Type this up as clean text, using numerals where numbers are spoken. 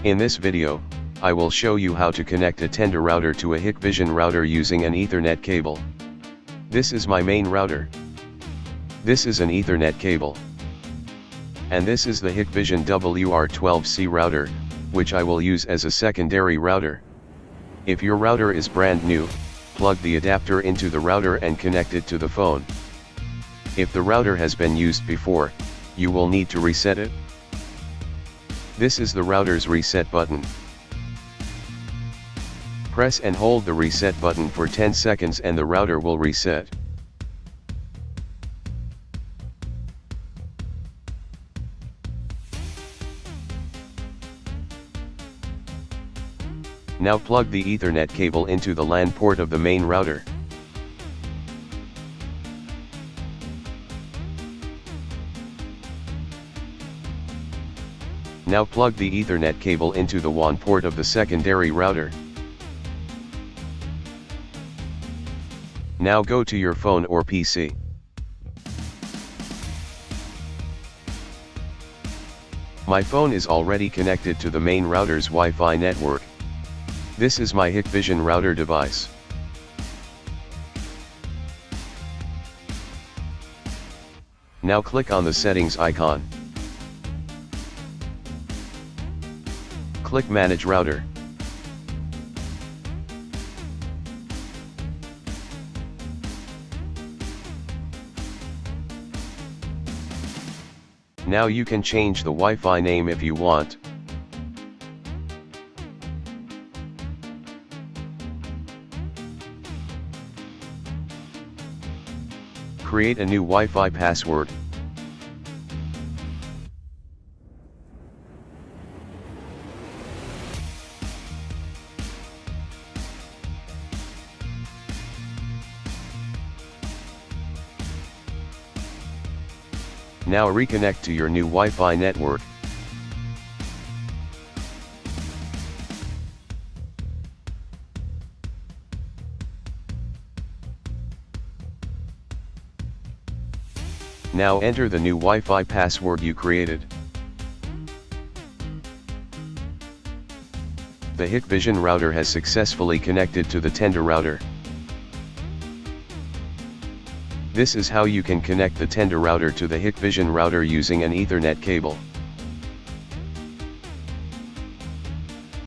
In this video, I will show you how to connect a Tenda router to a hikvision router using an Ethernet cable. This is my main router. This is an Ethernet cable. And this is the hikvision WR12C router, which I will use as a secondary router. If your router is brand new, plug the adapter into the router and connect it to the phone. If the router has been used before, you will need to reset it. This is the router's reset button. Press and hold the reset button for 10 seconds and the router will reset. Now plug the Ethernet cable into the LAN port of the main router. Now plug the Ethernet cable into the WAN port of the secondary router. Now go to your phone or PC. My phone is already connected to the main router's Wi-Fi network. This is my hikvision router device. Now click on the settings icon. Click Manage Router. Now you can change the Wi-Fi name if you want. Create a new Wi-Fi password. Now reconnect to your new Wi-Fi network. Now enter the new Wi-Fi password you created. The hikvision router has successfully connected to the Tenda router. This is how you can connect the Tenda router to the hikvision router using an Ethernet cable.